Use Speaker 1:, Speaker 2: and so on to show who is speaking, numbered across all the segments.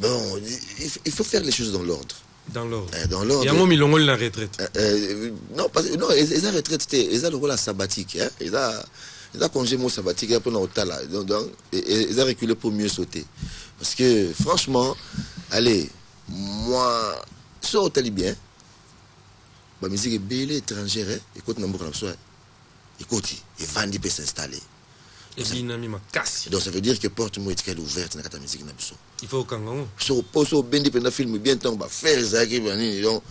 Speaker 1: Bon, il faut faire les choses dans l'ordre.
Speaker 2: Dans l'ordre.
Speaker 1: Dans l'ordre.
Speaker 2: Il y a un moment où il la retraite.
Speaker 1: Non, non, ils ont retraite, ils ont le rôle sabbatique. Hein? Ils ont congé mon sabbatique après dans le là. Donc, ils ont reculé pour mieux sauter. Parce que, franchement, allez, moi, ce hôtel est bien. La musique est belle, étrangère. Écoute, écoute, il va s'installer.
Speaker 2: Et puis, il ma casse.
Speaker 1: Donc, ça veut dire que porte-moi est ouverte dans la musique.
Speaker 2: Il faut qu'un moment.
Speaker 1: So, poso bendi penda film bien temps ba faire ça qui va ni donc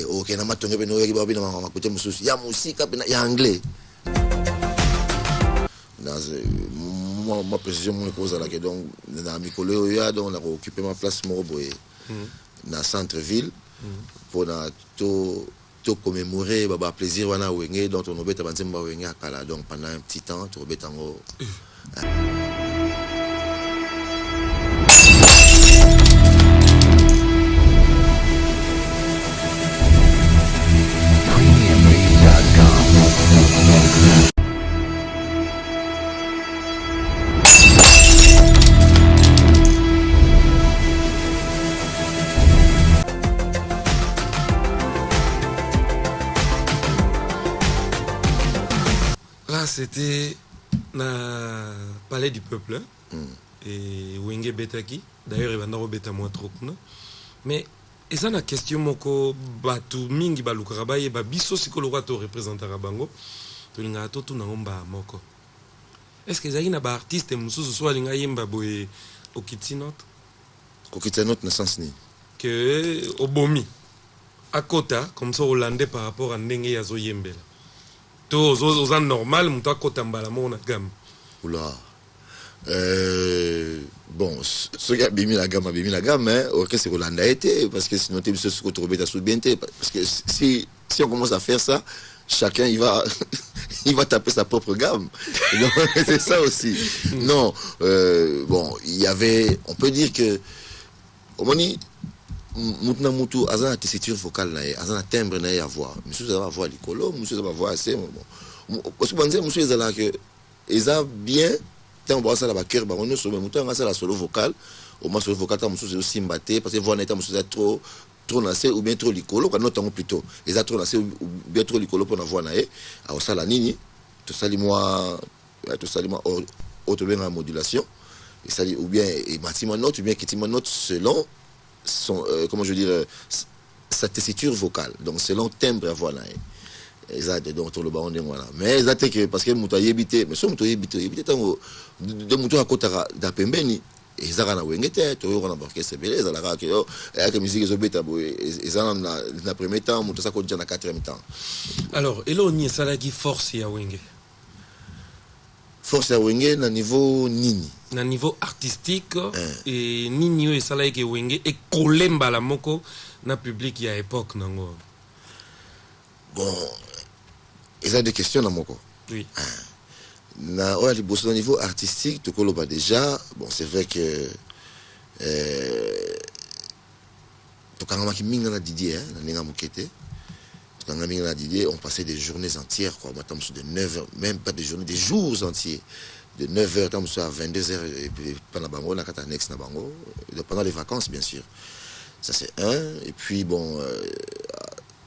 Speaker 1: OK na matonge penda qui ba bina ma côté mususu ya musique penda ya anglais dans ma précision mon cause là que donc dans mikolo ya donc on a occupé ma place mo boy na centre ville pour na to commémorer baba plaisir wana wenge donc on obeta banzemba wenge akala donc pendant un petit temps to obeta ngo
Speaker 2: Là, c'était na palais du peuple. Et Wenge Betaki. D'ailleurs, il va en beta moins trop. Mais, et ça, la question, moko, batu mingi balukaraba, et babiso sikologa to représenter Rabango. To linga to tu na omba moko. Est-ce que ça y a ba artiste mususu soit linga yemba boye okitsinot?
Speaker 1: Okitsinot na sens ni.
Speaker 2: Que obomi. À Kota, comme ça, hollandais par rapport à Ndenge Yazo Yembela. Tous aux normal, mon toi Kota Mbalamo na gamme.
Speaker 1: Oula. Bon, ce qui a bimi la gamme, hein, ok, c'est hollandais été, parce que sinon, tu se retrouves à sous-bienté. Parce que si on commence à faire ça, chacun il va taper sa propre gamme. C'est ça aussi. Non, bon, il y avait, on peut dire que, au moment Moutna Moutou, azana tessiture vocale na azana timbre na ya voix. Monsieur ça va voir l'écolo, monsieur ça va voir assez bon. Parce que banze monsieur ça là que eza bien tant boire ça là ba cœur ba on so Moutou nga ça la solo vocale, au moins solo vocale tant monsieur c'est aussi mbaté parce que voix na ta monsieur trop nassé ou bien trop l'écolo quand non tant plutôt. Eza trop nassé ou bien trop l'écolo pour na voix na a au ça la nini, tout ça moi autre bien en modulation et ça ou bien et bâtiment note ou bien quittement note selon son, comment je veux dire, sa tessiture vocale. Donc, selon timbre à voix là. Exact, donc, tout le baron de moi là. Mais, exact, que parce que Moutou a yébité, mais ce Moutou a yébité, tant de Moutou à côté d'Apembeni, et ils ont wengete, tu vois, on a marqué c'est belé, ils ont la que musique ils ont bêta, ils ont la première temps, Moutou ça continue la quatrième temps.
Speaker 2: Alors, et là, on y est, ça là qui force à Wenge.
Speaker 1: Force à Wenge, na niveau nini.
Speaker 2: Na niveau artistique et nini et ça là qui Wenge et kolemba la moko na public à époque nango.
Speaker 1: Bon, ils ont des questions na moko.
Speaker 2: Oui.
Speaker 1: Na au niveau artistique, tout koloba déjà, bon c'est vrai que to kangama ki minga na Didier hein, na ninga mokete. To kangama minga na Didier, on passait des journées entières quoi, maintenant de 9 heures, même pas des journées, des jours entiers. De 9h à 22h et puis pendant bango na kata next na bango pendant les vacances bien sûr. Ça c'est un et puis bon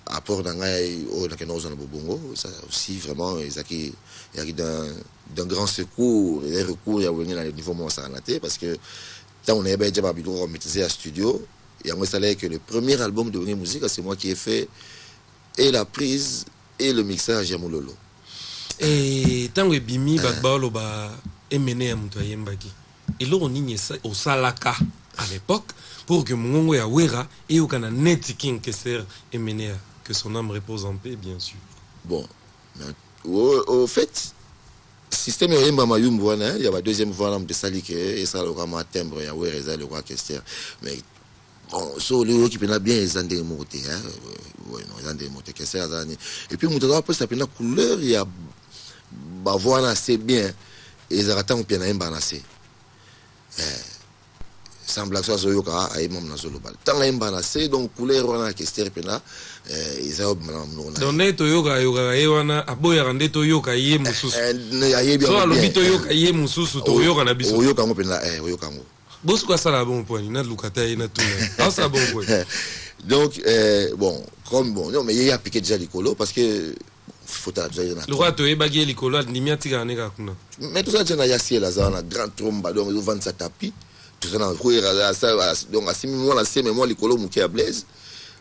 Speaker 1: apport d'angai au na kenoza na bobongo ça aussi vraiment ils acquis d'un grand secours et recours il y a venu à niveau mon sanaté parce que quand on est bien déjà babilo maîtriser à studio et moi ça là que le premier album de Wenge Musique c'est moi qui ai fait et la prise et le mixage à Mololo.
Speaker 2: Et tant que bimi bakbalo ba emene ya mutu ayembaki elo onini au salaka à l'époque pour que mongongo ya wera et au kana net king que sert emene que son âme repose en paix bien sûr.
Speaker 1: Bon au fait système yemba mayumbu wana il y a la deuxième voix de salike et ça le rama timbre ya wera ça le roi question mais bon so le qui pena bien les andé monter hein ouais non les andé monter que ça et puis mutu après ça pena couleur il y a bah voilà c'est bien et ils attendent au pied na imbanase semble que ça soit yoka a imam na zolo bal tant imbanase donc couleur on a question pena ils ont maintenant
Speaker 2: donc neto yoka ewana aboya rande to yoka ye mususu
Speaker 1: ya ye bien
Speaker 2: so alobi to yoka ye mususu to yoka na biso
Speaker 1: yoka ngo pena yoka ngo
Speaker 2: Boss quoi ça la bon point, na lukata na tout. Ah ça bon point.
Speaker 1: Donc bon, comme bon, non mais il y a piqué déjà l'écolo parce que faut déjà
Speaker 2: le roi to ebagi l'écolo ndimia tika neka kuna.
Speaker 1: Mais tout ça déjà ya ciel là na grand tromba donc ils vont ça tapis. Tout ça na courir ça donc à 6 mois là c'est mais moi l'écolo mouki à Blaise.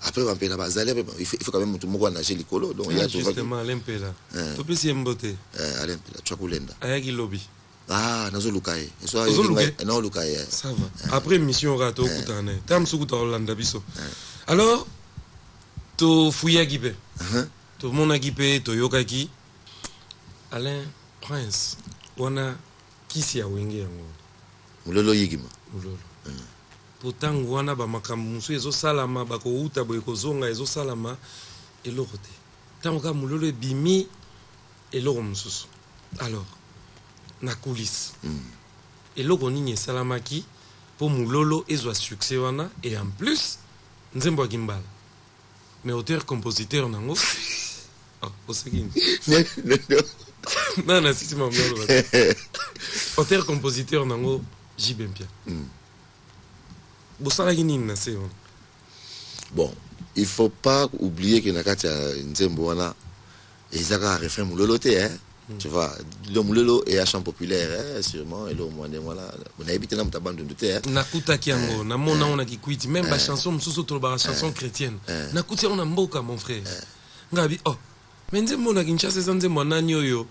Speaker 1: Après on peut la basaler il faut quand même tout le monde nager l'écolo donc il y a
Speaker 2: justement l'empela. To pesi embote.
Speaker 1: L'empela tu kulenda.
Speaker 2: Ayaki lobby.
Speaker 1: Ah, nazo lukaye.
Speaker 2: Non
Speaker 1: lukaye.
Speaker 2: Ça va. Après mission rato kutane. Tam sukuta Hollanda biso. Alors to fouya gibe. To mona gibe to yokaki. Alain Prince wana kisi ya wenge yango.
Speaker 1: Mulolo yigima.
Speaker 2: Mulolo. Pourtant wana ba makambo musu ezo salama ba ko uta boy ko zonga ezo salama elokote. Tango mulolo bimi eloko mususu. Alors na coulisse. Et loko nini salamaki pour mulolo ezwa succès wana et en plus nzembo gimbal. Mais auteur compositeur nango. Ah, oseki. Non, si ma mulolo. Auteur compositeur nango Jibempia. Bosala nini na c'est
Speaker 1: bon, il faut pas oublier que nakati nzembo wana ezaka refrain mulolo te hein. Tu vois, le Moulolo est un chant populaire, sûrement, et le Moine, voilà. On a habité dans ta bande de terre.
Speaker 2: Nakuta Kiango, Namona, on a qui quitte, même la chanson, la chanson chrétienne. Nakuta, on a mboka, mon frère. Ngabi, oh, mais nzembo na kinshasa nzembo na nyoyo.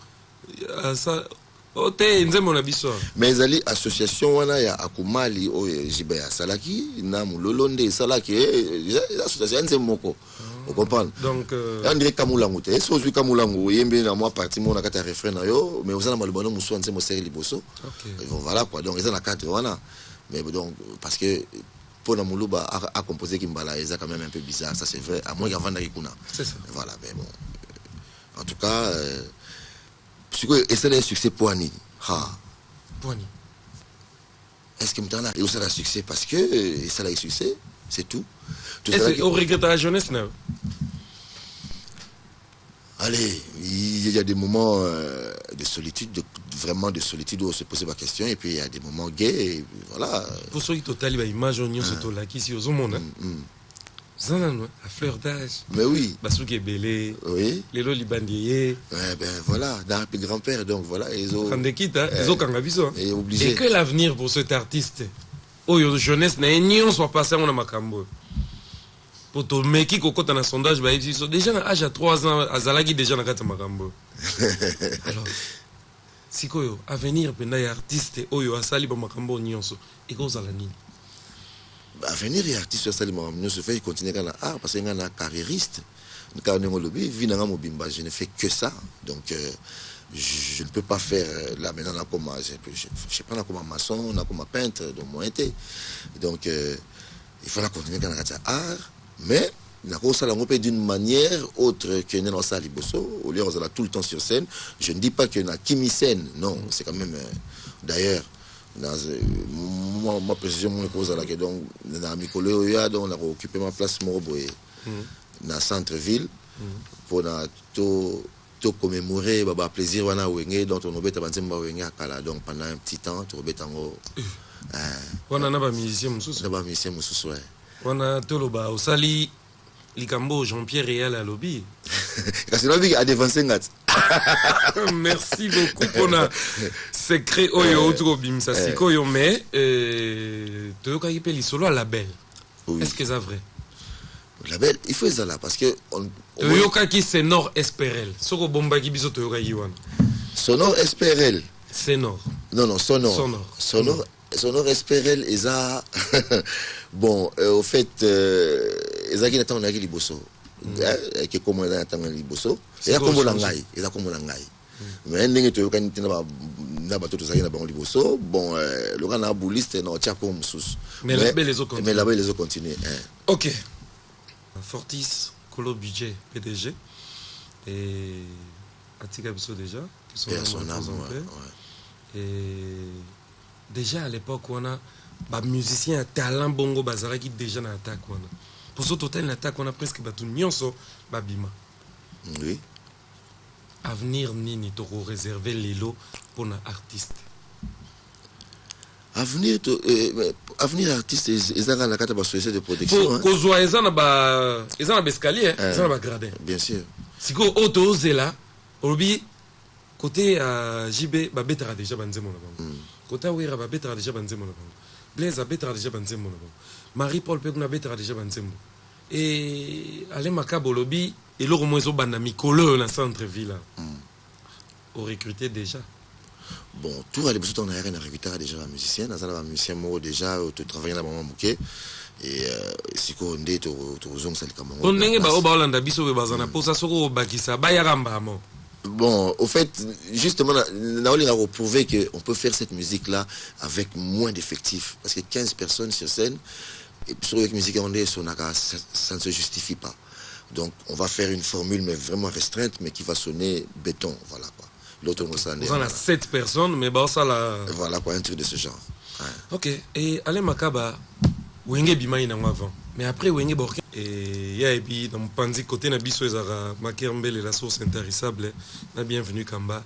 Speaker 2: Ça, oh, te nzembo na biso.
Speaker 1: Mais ali association wana ya akumali o jibe ya salaki na Moulolo nde salaki association nzembo ko. Vous comprenez?
Speaker 2: Donc,
Speaker 1: on dirait Kamulangu. Et si vous Kamulangu, il y a moi parti, mon a quatre refrains, mais vous avez le bonhomme, vous avez un série liboso. Voilà quoi. Donc, ils ont la carte, voilà. Mais donc, parce que pour la Moulouba a composé Kimbala, c'est quand même un peu bizarre, ça c'est vrai. À moins qu'avant d'Arikuna.
Speaker 2: C'est ça.
Speaker 1: Voilà, mais bon. En tout cas, et c'est un succès pour Annie.
Speaker 2: Poigny.
Speaker 1: Est-ce que maintenant, il y a un succès parce que ça a eu succès, c'est tout.
Speaker 2: Et au regret de la jeunesse, non?
Speaker 1: Allez, il y a des moments de solitude, vraiment de solitude où on se pose ma question, et puis il y a des moments gays, et voilà.
Speaker 2: Pour ceux qui totalent, image on y se là qui si aux hommes, la fleur d'âge.
Speaker 1: Mais oui.
Speaker 2: Basouki est belé.
Speaker 1: Oui.
Speaker 2: Les lolis bandiers.
Speaker 1: Ouais, ben voilà, d'un grand-père, donc voilà. Ils ont.
Speaker 2: Et
Speaker 1: obligé.
Speaker 2: Et que l'avenir pour cet artiste? Oh, yo jeunesse, n'a soit passé à Makambo. Pour ton mec qui cocotte dans un sondage, déjà à l'âge de 3 ans, Azalagi déjà dans le Makambo. Alors, si quoi, avenir, pendant les artistes, Oyo, Asali, Makambo, Nyonso, et quoi, Zalani?
Speaker 1: Avenir et artiste, Asali, Makambo, se fait continuer à l'art parce qu'il y a un carriériste. Je ne fais que ça. Donc, je ne peux pas faire là maintenant comme je prends comme maçon, comme peintre, donc moi été. Donc, il faut la continuer à l'art. Mais la course à la d'une manière autre que dans la Liboso, au lieu de tout le temps sur scène. Je ne dis pas qu'il y a Kimi scène, non, c'est quand même. D'ailleurs, moi, précisément, donc, dans Mikolo, on a occupé ma place Moroboé, dans le centre-ville, pour tout commémorer le plaisir wana wenge dont on obet abanzemba wenge akala donc pendant un petit temps tu obet tango
Speaker 2: wana na ba musicien
Speaker 1: mususu ouais.
Speaker 2: Wana toloba osali likambo Jean-Pierre Réal à lobby.
Speaker 1: Kasi lobby a dévancé ngat.
Speaker 2: Merci beaucoup pour na secret oyo outro bimsa sikoyo mais toyoka kipe li solo à label. Est-ce que c'est vrai?
Speaker 1: Label, il faut ça là parce que
Speaker 2: toyoka ki Sonor Esperel. Soko bomba ki biso toyoka ki wana.
Speaker 1: Sonor Esperel.
Speaker 2: Sonor.
Speaker 1: Non, Sonor Esperel et ça bon au fait eza qui n'attend pas liboso que comme on attend liboso et comme langai mais ndenge to yoka ntina na bato to zaki na bango liboso bon le gars na bouliste na tia pour mususu
Speaker 2: mais là-bas les autres
Speaker 1: continuent.
Speaker 2: OK. Fortis Colo Budget PDG et Atika Biso déjà qui sont et déjà à l'époque on a des musiciens talent bongo bazalaki déjà dans attaque on pour ce total l'attaque on a presque batu nyonso babima.
Speaker 1: Oui.
Speaker 2: Avenir nini to réserver les lots pour un artiste.
Speaker 1: avenir artiste ezanga na kata ba société de protection
Speaker 2: ko zo ezana ba escalier ezana ba gradin
Speaker 1: bien sûr
Speaker 2: siko auto zela obi côté JB ba betara déjà banzemo na bango côté wira ba betara déjà banzemo na bango Blaise a betara déjà banzemo na bango Marie-Paul pe kuna betara déjà banzemo et ale makabo lobi et loro mozo bana mikolo na centre ville au recruter déjà.
Speaker 1: Bon, tout à l'époque, on a recruté déjà la musicienne, on a un musicien déjà travaillé dans le moment et si on dit que on ça
Speaker 2: on n'est pas au Hollande biso be bazana pour ça soko bakisa ba yaramba mo.
Speaker 1: Bon, au fait, justement, on a prouvé qu'on peut faire cette musique-là avec moins d'effectifs. Parce que 15 personnes sur scène, et sur la musique ça ne se justifie pas. Donc, on va faire une formule, mais vraiment restreinte, mais qui va sonner béton. Voilà quoi. L'autre,
Speaker 2: on a 7 personnes, mais bah, ça là.
Speaker 1: Voilà quoi, un truc de ce genre. Ouais.
Speaker 2: Ok, et Alain Makaba, Wenge Bimaï n'a avant. Mais après, Wenge Borké, et Yaebi, dans mon panzi côté Nabiso Ezara, Makermbel et la source intarissable, na bienvenue Kamba,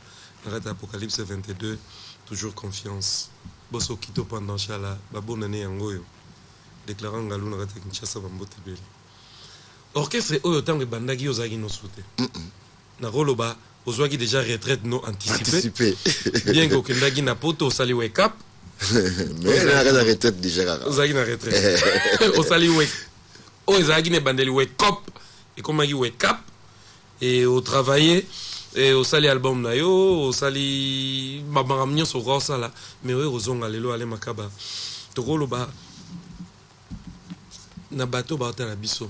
Speaker 2: arrête Apocalypse 22, toujours confiance. Bosso Kito pendant Chala, Babo Nane Angoyo, déclarant Galou Narate Kinshasa Bambote Beli. Orchestre Oyo Tangue Bandagi Ozagi no Soute. Na Roloba, Ozwagi déjà retraite non anticipée. Bien que Kendagi na poto, Sali Wake Up.
Speaker 1: Mais il a la retraite déjà.
Speaker 2: Ozagi na retraite. Osali Wake Ozagi ne Bandeli Wake Up. Et comme il Wake Up. Et au travailler. Et au sali album na yo. Au sali. Mabaramnyo so rosa là. Mais oui, Ozonga lelo ale makaba. Tokoloba. Na bateau ba la biso.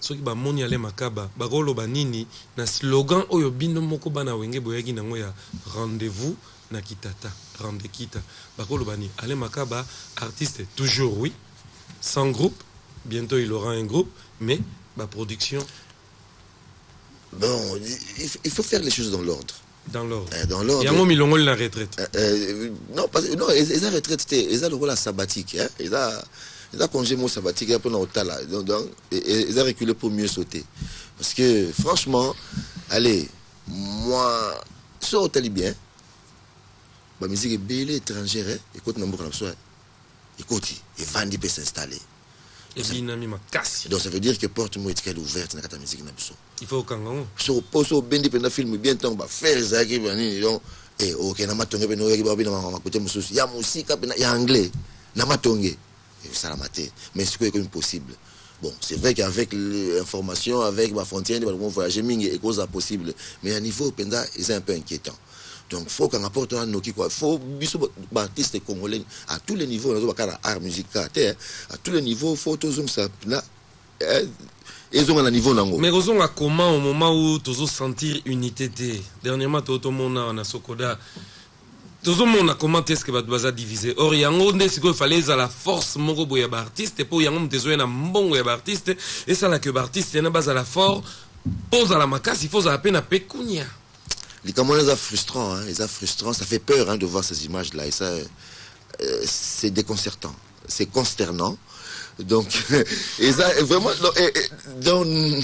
Speaker 2: Soki ba moni ale makaba ba koloba nini na slogan oyo bino moko bana wenge boyaki nango ya rendez-vous na kitata rende kita ba koloba ni ale makaba artiste toujours oui sans groupe bientôt il aura un groupe mais ba production
Speaker 1: bon il faut faire les choses dans l'ordre
Speaker 2: dans l'ordre
Speaker 1: il
Speaker 2: y a mon milongo la retraite
Speaker 1: non parce que non ils a retraite ils a le rôle sabbatique hein ils a congé mon sabbatique un peu dans l'hôtel là donc ils ont reculé pour mieux sauter parce que franchement allez moi ce hôtel est bien la musique est belle étrangère écoute n'importe quoi soit écoute et Vandi peut s'installer
Speaker 2: et binami makasi
Speaker 1: donc ça veut dire que porte moi est ouverte dans la musique na biso
Speaker 2: il faut kangango
Speaker 1: so poso bendi pe na film bien temps ba faire ça qui bani donc et OK na matonge pe no yaki ba bina ma côté mususu ya musique pe na ya anglais na matonge ça la maté mais c'est quoi impossible bon c'est vrai qu'avec l'information avec ma frontière de voyager mingi et cause possible mais à niveau penda c'est un peu inquiétant donc faut qu'on apporte un noki quoi faut biso artiste congolais à tous les niveaux dans art musical à tous les niveaux faut tous ça là ils ont un niveau nango
Speaker 2: mais ils ont à comment au moment où tous sentir unité dernièrement tout le monde na Sokoda tout le monde a commenté est-ce que va être divisé. Or, il y a un monde qui fallait à la force moko boya ba artiste et pour y a un monde besoin na mbongo ya ba artiste et ça là que ba artiste y a na base à la force pose à la macasse il faut à peine à pécunia.
Speaker 1: Les Camerounais sont frustrants hein, ils sont frustrants, ça fait peur hein, de voir ces images là et ça c'est déconcertant, c'est consternant. Donc et ça vraiment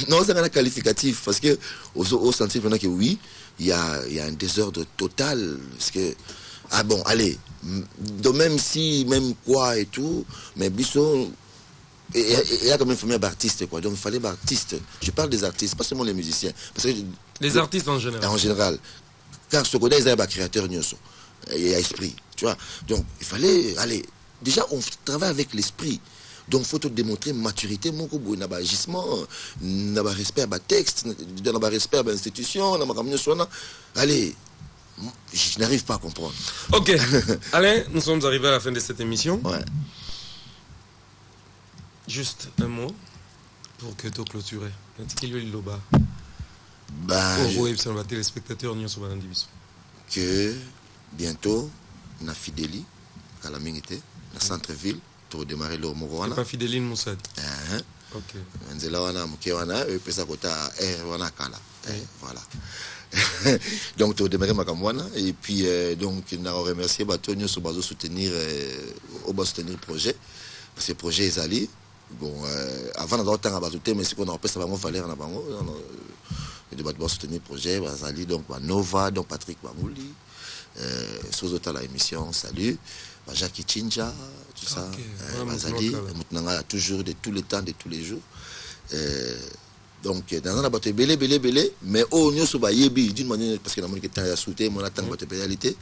Speaker 1: non c'est un qualificatif parce que au sentiment maintenant que oui il y a un désordre total parce que ah bon allez donc même si même quoi et tout mais Bissot il y a quand même famille d'artistes quoi donc il fallait artistes je parle des artistes pas seulement les musiciens parce que
Speaker 2: les artistes en général
Speaker 1: car ce côté ils ont un créateur nyoso il y a esprit tu vois donc il fallait aller déjà on travaille avec l'esprit. Donc, il faut te démontrer maturité, mon goût, n'a pas agissement, n'a pas respect à texte, n'a pas respect à l'institution, n'a pas allez, je n'arrive pas à comprendre.
Speaker 2: Ok, Alain, nous sommes arrivés à la fin de cette émission.
Speaker 1: Ouais.
Speaker 2: Juste un mot pour que tu clôtures.
Speaker 1: Bah, que bientôt, na Fidéli, à la Mingité, na centre-ville. Pour démarrer le Moroana.
Speaker 2: C'est pas Fidéline Moussad.
Speaker 1: Ok. Nzela wana mkewana et puis ça kota wana kala. Voilà. Donc tu démarrer makamwana et puis donc na remercier Batonio sur bazo soutenir au bas soutenir projet parce que projet ezali bon avant d'avoir temps à bazoter mais c'est qu'on appelle ça vraiment valeur na bango de battre soutenir projet bazali donc Nova donc Patrick Bamouli sur la émission salut Jackie Chinja, tout ça.
Speaker 2: Ok.
Speaker 1: Bazali, Moutenanga, toujours de tous les temps, de tous les jours. Donc, dans un abattoir, belé, mais oh, nous sommes d'une manière, parce que la monnaie qui est à sauter, mon attend, réalité.